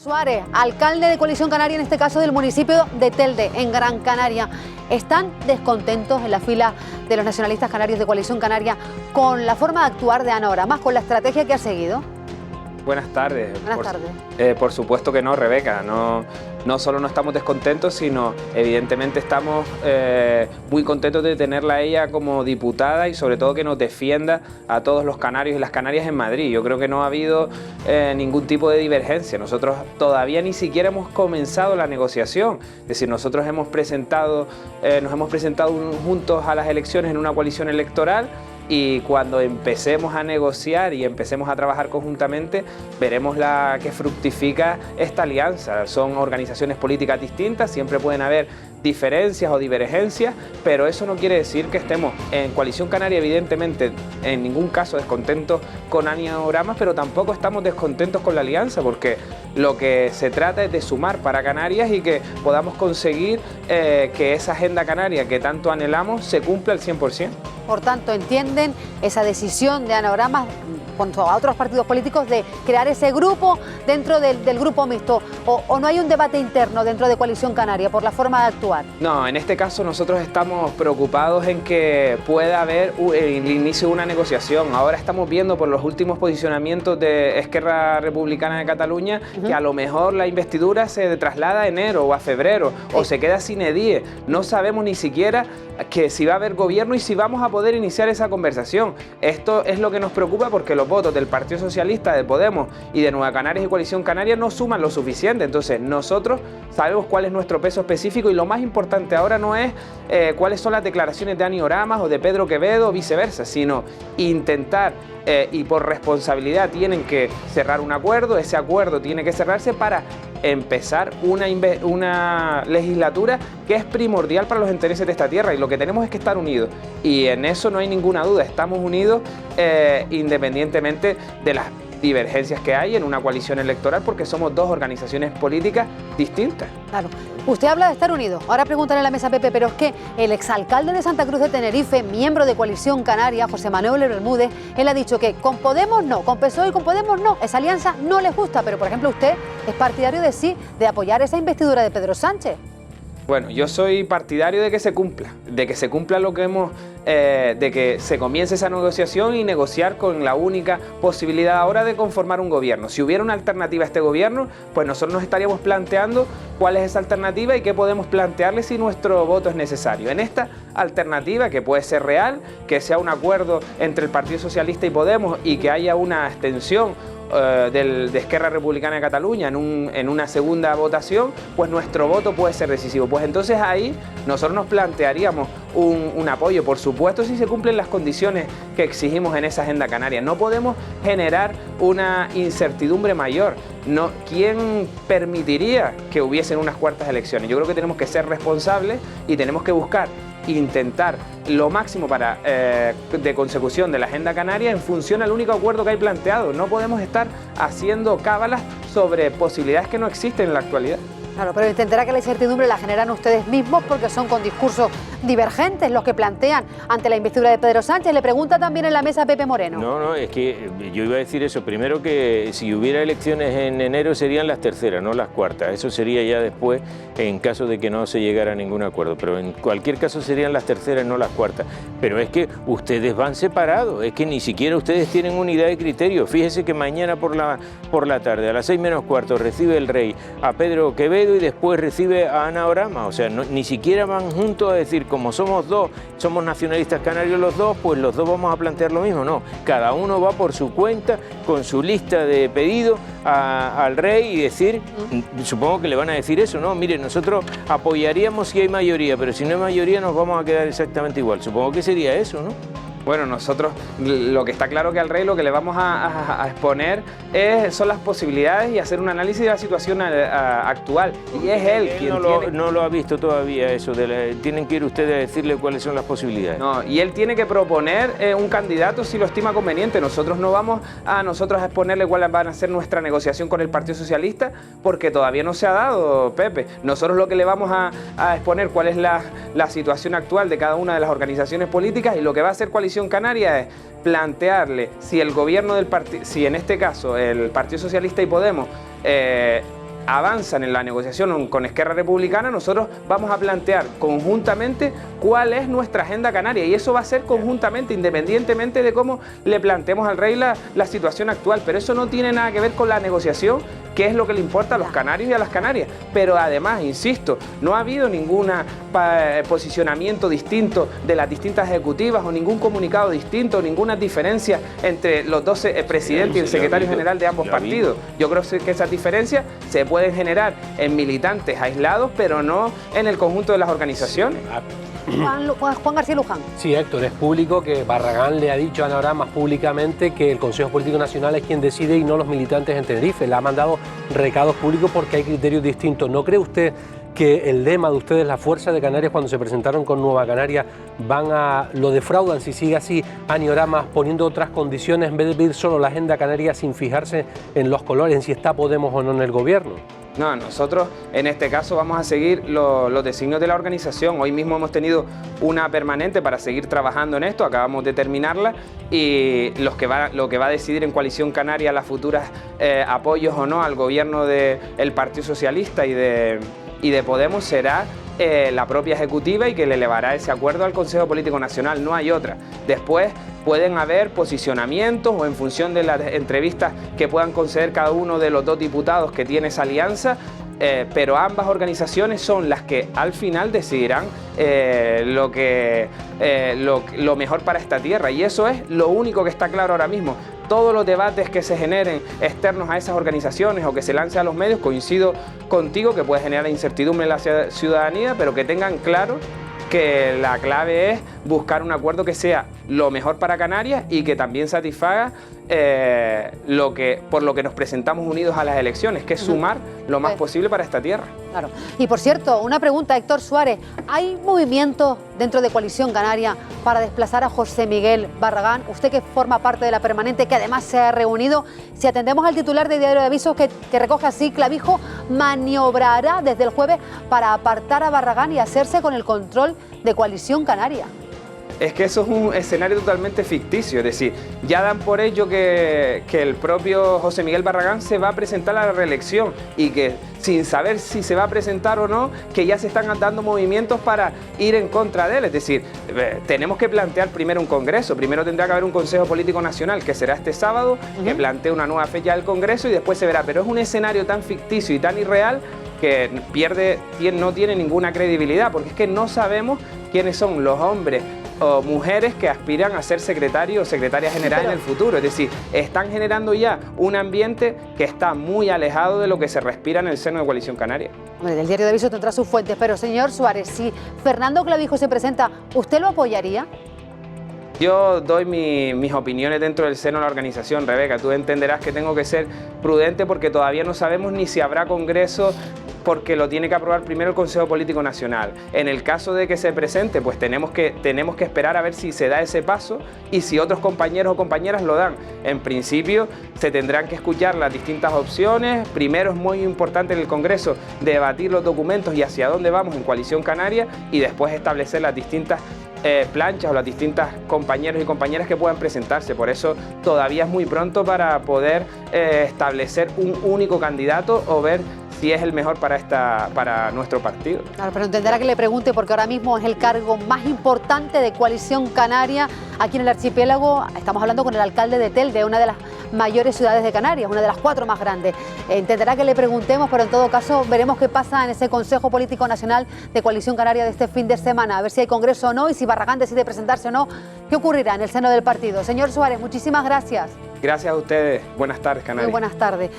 Suárez, alcalde de Coalición Canaria, en este caso del municipio de Telde, en Gran Canaria. ¿Están descontentos en la fila de los nacionalistas canarios de Coalición Canaria con la forma de actuar de Ana Oramas, con la estrategia que ha seguido? Buenas tardes. Buenas tardes. Por supuesto que no, Rebeca. No solo no estamos descontentos, sino evidentemente estamos muy contentos de tenerla a ella como diputada y sobre todo que nos defienda a todos los canarios y las canarias en Madrid. Yo creo que no ha habido ningún tipo de divergencia. Nosotros todavía ni siquiera hemos comenzado la negociación. Es decir, nosotros nos hemos presentado juntos a las elecciones en una coalición electoral. Y cuando empecemos a negociar y empecemos a trabajar conjuntamente, veremos la que fructifica esta alianza. Son organizaciones políticas distintas, siempre pueden haber diferencias o divergencias, pero eso no quiere decir que estemos en Coalición Canaria, evidentemente, en ningún caso descontentos con Ana Oramas, pero tampoco estamos descontentos con la alianza, porque lo que se trata es de sumar para Canarias y que podamos conseguir que esa agenda canaria que tanto anhelamos se cumpla al 100%. Por tanto, entienden esa decisión de Ana Oramas junto a otros partidos políticos de crear ese grupo dentro del grupo mixto, o no hay un debate interno dentro de Coalición Canaria por la forma de actuar. No, en este caso nosotros estamos preocupados en que pueda haber el inicio de una negociación. Ahora estamos viendo por los últimos posicionamientos de Esquerra Republicana de Cataluña que a lo mejor la investidura se traslada a enero o a febrero o se queda sin edie. No sabemos ni siquiera que si va a haber gobierno y si vamos a poder iniciar esa conversación. Esto es lo que nos preocupa, porque los votos del Partido Socialista, de Podemos y de Nueva Canarias y Coalición Canaria no suman lo suficiente. Entonces nosotros sabemos cuál es nuestro peso específico y lo más importante ahora no es cuáles son las declaraciones de Ana Oramas o de Pedro Quevedo o viceversa, sino intentar y por responsabilidad tienen que cerrar un acuerdo. Ese acuerdo tiene que cerrarse para empezar una legislatura que es primordial para los intereses de esta tierra, y lo que tenemos es que estar unidos, y en eso no hay ninguna duda. Estamos unidos independientemente de las divergencias que hay en una coalición electoral, porque somos dos organizaciones políticas distintas. Claro. Usted habla de estar unidos. Ahora pregúntale en la mesa, Pepe, pero es que el exalcalde de Santa Cruz de Tenerife, miembro de Coalición Canaria, José Manuel Bermúdez, él ha dicho que con Podemos no, con PSOE y con Podemos no, esa alianza no les gusta, pero por ejemplo usted es partidario de sí, de apoyar esa investidura de Pedro Sánchez. Bueno, yo soy partidario de que se cumpla lo que hemos, de que se comience esa negociación y negociar con la única posibilidad ahora de conformar un gobierno. Si hubiera una alternativa a este gobierno, pues nosotros nos estaríamos planteando cuál es esa alternativa y qué podemos plantearle si nuestro voto es necesario. En esta alternativa, que puede ser real, que sea un acuerdo entre el Partido Socialista y Podemos y que haya una extensión de Esquerra Republicana de Cataluña en una segunda votación, pues nuestro voto puede ser decisivo. Pues entonces ahí nosotros nos plantearíamos un apoyo, por supuesto, si se cumplen las condiciones que exigimos en esa agenda canaria. No podemos generar una incertidumbre mayor. No, ¿quién permitiría que hubiesen unas cuartas elecciones? Yo creo que tenemos que ser responsables y tenemos que buscar intentar lo máximo de consecución de la agenda canaria en función al único acuerdo que hay planteado. No podemos estar haciendo cábalas sobre posibilidades que no existen en la actualidad. Claro, pero entenderá que la incertidumbre la generan ustedes mismos porque son con discursos divergentes los que plantean ante la investidura de Pedro Sánchez. Le pregunta también en la mesa Pepe Moreno. No, es que yo iba a decir eso. Primero, que si hubiera elecciones en enero serían las terceras, no las cuartas. Eso sería ya después en caso de que no se llegara a ningún acuerdo. Pero en cualquier caso serían las terceras, no las cuartas. Pero es que ustedes van separados. Es que ni siquiera ustedes tienen unidad de criterio. Fíjese que mañana por la tarde, a las 6 menos cuarto, recibe el rey a Pedro Quevedo y después recibe a Ana Oramas. O sea, ni siquiera van juntos a decir, como somos dos, somos nacionalistas canarios los dos, pues los dos vamos a plantear lo mismo. No, cada uno va por su cuenta con su lista de pedidos al rey y decir, supongo que le van a decir eso, ¿no? Mire, nosotros apoyaríamos si hay mayoría, pero si no hay mayoría nos vamos a quedar exactamente igual. Supongo que sería eso, ¿no? Bueno, nosotros lo que está claro que al rey lo que le vamos a exponer son las posibilidades y hacer un análisis de la situación actual. Y es él quien no lo ha visto todavía eso. Tienen que ir ustedes a decirle cuáles son las posibilidades. No, y él tiene que proponer un candidato si lo estima conveniente. Nosotros no vamos a exponerle cuál va a ser nuestra negociación con el Partido Socialista, porque todavía no se ha dado, Pepe. Nosotros lo que le vamos a exponer cuál es la situación actual de cada una de las organizaciones políticas, y lo que va a hacer Coalición Canaria es plantearle si el gobierno si en este caso el Partido Socialista y Podemos avanzan en la negociación con Esquerra Republicana, nosotros vamos a plantear conjuntamente cuál es nuestra agenda canaria, y eso va a ser conjuntamente, independientemente de cómo le planteemos al rey la situación actual, pero eso no tiene nada que ver con la negociación, que es lo que le importa a los canarios y a las canarias. Pero además, insisto, no ha habido ningún posicionamiento distinto de las distintas ejecutivas o ningún comunicado distinto, ninguna diferencia entre los dos presidentes y el secretario general de ambos partidos. Yo creo que esas diferencias se pueden generar en militantes aislados, pero no en el conjunto de las organizaciones. Juan García Luján. Sí, Héctor, es público que Barragán le ha dicho a Ana Oramas públicamente que el Consejo Político Nacional es quien decide y no los militantes en Tenerife. Le ha mandado recados públicos porque hay criterios distintos. ¿No cree usted que el lema de ustedes, la Fuerza de Canarias, cuando se presentaron con Nueva Canaria, lo defraudan si sigue así Ana Oramas poniendo otras condiciones en vez de pedir solo la agenda canaria sin fijarse en los colores, en si está Podemos o no en el gobierno? No, nosotros en este caso vamos a seguir los designios de la organización. Hoy mismo hemos tenido una permanente para seguir trabajando en esto, acabamos de terminarla, y lo que va a decidir en Coalición Canaria las futuras apoyos o no al gobierno del Partido Socialista y de Podemos será la propia ejecutiva, y que le elevará ese acuerdo al Consejo Político Nacional, no hay otra. Después pueden haber posicionamientos o en función de las entrevistas que puedan conceder cada uno de los dos diputados que tiene esa alianza, pero ambas organizaciones son las que al final decidirán lo mejor para esta tierra, y eso es lo único que está claro ahora mismo. Todos los debates que se generen externos a esas organizaciones o que se lance a los medios, coincido contigo que puede generar incertidumbre en la ciudadanía, pero que tengan claro que la clave es buscar un acuerdo que sea lo mejor para Canarias y que también satisfaga por lo que nos presentamos unidos a las elecciones, que es sumar lo más posible para esta tierra. Claro. Y por cierto, una pregunta, Héctor Suárez, ¿hay movimiento dentro de Coalición Canaria para desplazar a José Miguel Barragán? Usted que forma parte de la permanente, que además se ha reunido, si atendemos al titular de Diario de Avisos que recoge así, Clavijo maniobrará desde el jueves para apartar a Barragán y hacerse con el control de Coalición Canaria. Es que eso es un escenario totalmente ficticio, es decir, ya dan por ello que el propio José Miguel Barragán se va a presentar a la reelección, y que sin saber si se va a presentar o no, que ya se están dando movimientos para ir en contra de él. Es decir, tenemos que plantear primero un congreso, primero tendrá que haber un Consejo Político Nacional que será este sábado, que plantee una nueva fecha del Congreso y después se verá, pero es un escenario tan ficticio y tan irreal que no tiene ninguna credibilidad, porque es que no sabemos quiénes son los hombres o mujeres que aspiran a ser secretario o secretaria general en el futuro. Es decir, están generando ya un ambiente que está muy alejado de lo que se respira en el seno de Coalición Canaria. Hombre, el Diario de Avisos tendrá sus fuentes, pero señor Suárez, si Fernando Clavijo se presenta, ¿usted lo apoyaría? Yo doy mis opiniones dentro del seno de la organización, Rebeca. Tú entenderás que tengo que ser prudente porque todavía no sabemos ni si habrá congreso, porque lo tiene que aprobar primero el Consejo Político Nacional. En el caso de que se presente, pues tenemos que esperar a ver si se da ese paso y si otros compañeros o compañeras lo dan. En principio se tendrán que escuchar las distintas opciones. Primero es muy importante en el Congreso debatir los documentos y hacia dónde vamos en Coalición Canaria, y después establecer las distintas planchas o las distintas compañeros y compañeras que puedan presentarse. Por eso todavía es muy pronto para poder establecer un único candidato o ver si es el mejor para nuestro partido. Claro, pero entenderá que le pregunte porque ahora mismo es el cargo más importante de Coalición Canaria aquí en el archipiélago. Estamos hablando con el alcalde de Telde, una de las mayores ciudades de Canarias, una de las 4 más grandes. Entenderá que le preguntemos, pero en todo caso veremos qué pasa en ese Consejo Político Nacional de Coalición Canaria de este fin de semana, a ver si hay congreso o no y si Barragán decide presentarse o no, qué ocurrirá en el seno del partido. Señor Suárez, muchísimas gracias. Gracias a ustedes. Buenas tardes, Canarias. Muy buenas tardes.